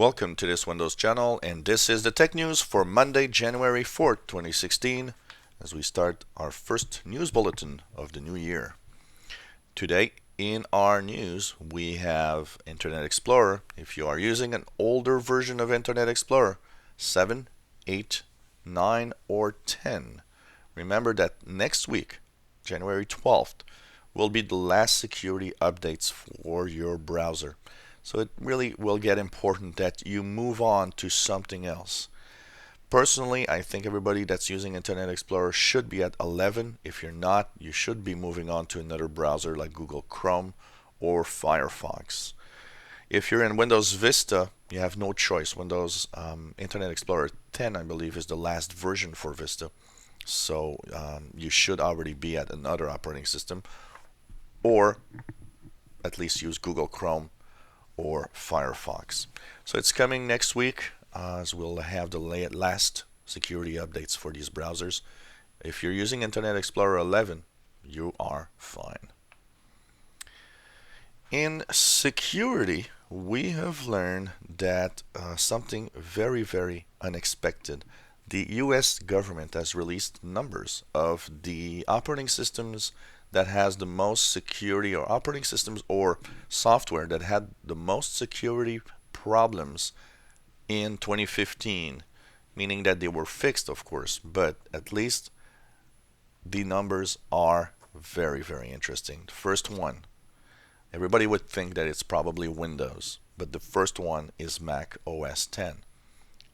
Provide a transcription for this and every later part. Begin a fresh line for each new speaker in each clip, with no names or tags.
Welcome to this Windows channel, and this is the tech news for Monday, January 4th, 2016, as we start our first news bulletin of the new year. Today in our news, we have Internet Explorer. If you are using an older version of Internet Explorer, 7, 8, 9, or 10, remember that next week, January 12th, will be the last security updates for your browser. So it really will get important that you move on to something else. Personally, I think everybody that's using Internet Explorer should be at 11. If you're not, you should be moving on to another browser like Google Chrome or Firefox. If you're in Windows Vista, you have no choice. Windows Internet Explorer 10, I believe, is the last version for Vista. So you should already be at another operating system, or at least use Google Chrome or Firefox. So it's coming next week, as we'll have the last security updates for these browsers. If you're using Internet Explorer 11, you are fine. In security, we have learned that something very, very unexpected. The US government has released numbers of the operating systems that has the most security, or operating systems or software that had the most security problems in 2015, meaning that they were fixed, of course, but at least the numbers are very, very interesting. The first one, everybody would think that it's probably Windows, but the first one is Mac OS 10.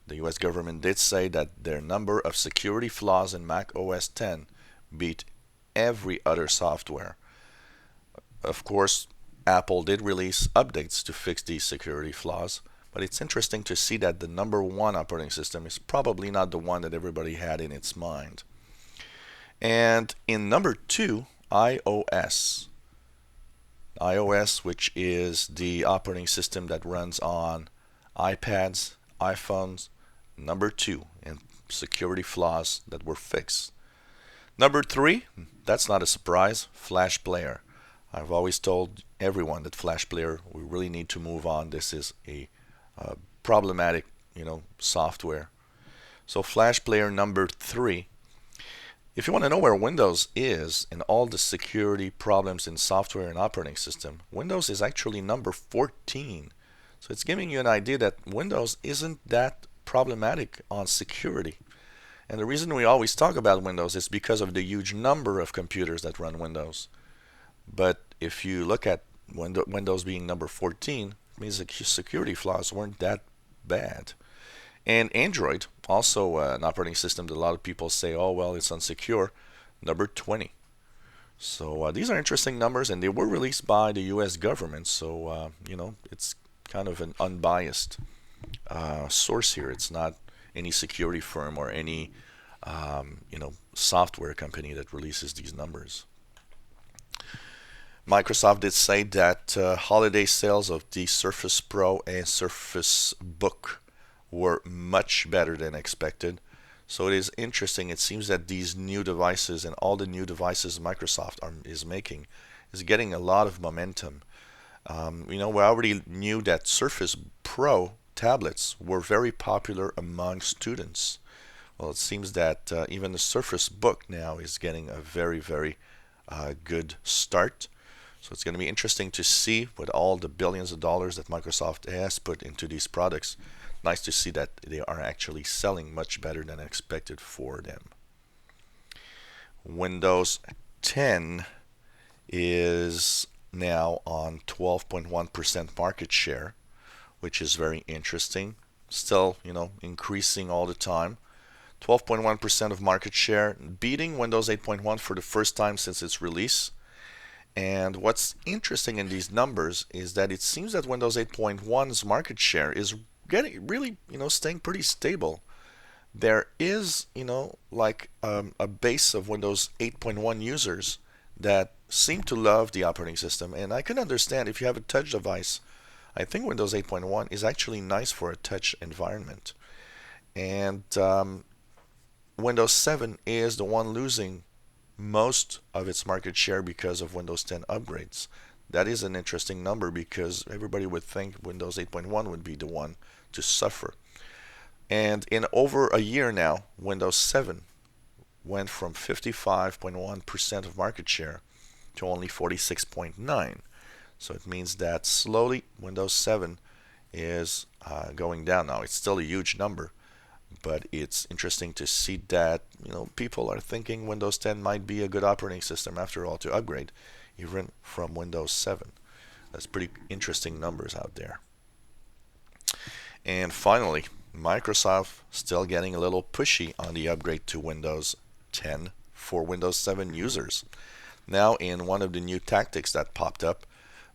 The US government did say that their number of security flaws in Mac OS 10 beat every other software. Of course, Apple did release updates to fix these security flaws, but it's interesting to see that the number one operating system is probably not the one that everybody had in its mind. And in number two, iOS. iOS, which is the operating system that runs on iPads, iPhones, number two in security flaws that were fixed. Number three, that's not a surprise, Flash Player. I've always told everyone that Flash Player, we really need to move on. This is a problematic, software. So Flash Player number three. If you want to know where Windows is in all the security problems in software and operating system, Windows is actually number 14. So it's giving you an idea that Windows isn't that problematic on security. And the reason we always talk about Windows is because of the huge number of computers that run Windows. But if you look at Windows being number 14, it means the security flaws weren't that bad. And Android, also an operating system that a lot of people say, oh, well, it's unsecure, number 20. So these are interesting numbers, and they were released by the US government. So, it's kind of an unbiased source here. It's not any security firm or any software company that releases these numbers. Microsoft did say that holiday sales of the Surface Pro and Surface Book were much better than expected. So it is interesting. It seems that these new devices and all the new devices Microsoft is making is getting a lot of momentum. We already knew that Surface Pro tablets were very popular among students. Well, it seems that even the Surface Book now is getting a very, very good start. So it's going to be interesting to see with all the billions of dollars that Microsoft has put into these products. Nice to see that they are actually selling much better than expected for them. Windows 10 is now on 12.1% market share, which is very interesting. Still, increasing all the time. 12.1% of market share, beating Windows 8.1 for the first time since its release. And what's interesting in these numbers is that it seems that Windows 8.1's market share is getting really, staying pretty stable. There is, a base of Windows 8.1 users that seem to love the operating system. And I can understand if you have a touch device, I think Windows 8.1 is actually nice for a touch environment. And Windows 7 is the one losing most of its market share because of Windows 10 upgrades. that is an interesting number because everybody would think Windows 8.1 would be the one to suffer. And in over a year now, Windows 7 went from 55.1% of market share to only 46.9. So it means that slowly Windows 7 is going down now. It's still a huge number, but it's interesting to see that people are thinking Windows 10 might be a good operating system after all to upgrade, even from Windows 7. That's pretty interesting numbers out there. And finally, Microsoft still getting a little pushy on the upgrade to Windows 10 for Windows 7 users. Now, in one of the new tactics that popped up,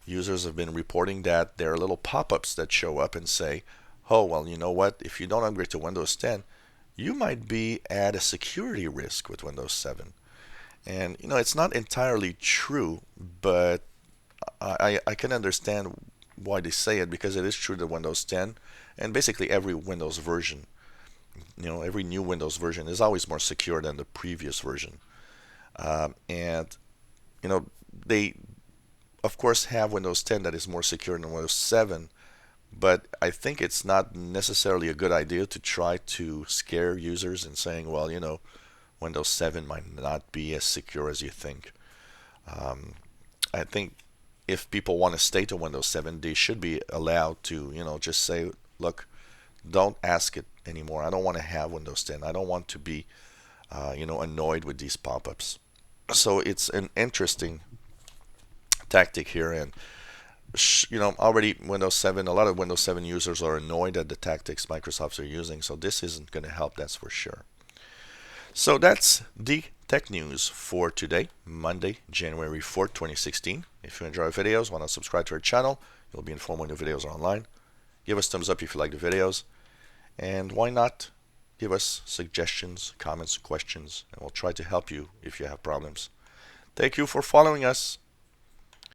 users have been reporting that there are little pop-ups that show up and say, oh, well, you know what? If you don't upgrade to Windows 10, you might be at a security risk with Windows 7. And, it's not entirely true, but I can understand why they say it because it is true that Windows 10 and basically every Windows version, every new Windows version is always more secure than the previous version. And, they, of course, have Windows 10 that is more secure than Windows 7, but I think it's not necessarily a good idea to try to scare users in saying, well, Windows 7 might not be as secure as you think. I think if people want to stay to Windows 7, they should be allowed to, just say, look, don't ask it anymore. I don't want to have Windows 10. I don't want to be, annoyed with these pop-ups. So it's an interesting tactic here, and already Windows 7, a lot of Windows 7 users are annoyed at the tactics Microsoft are using, so this isn't going to help, that's for sure. So that's the tech news for today, Monday, January 4th, 2016. If you enjoy our videos, want to subscribe to our channel, you'll be informed when new videos are online. Give us thumbs up if you like the videos, and why not give us suggestions, comments, questions, and we'll try to help you if you have problems. Thank you for following us.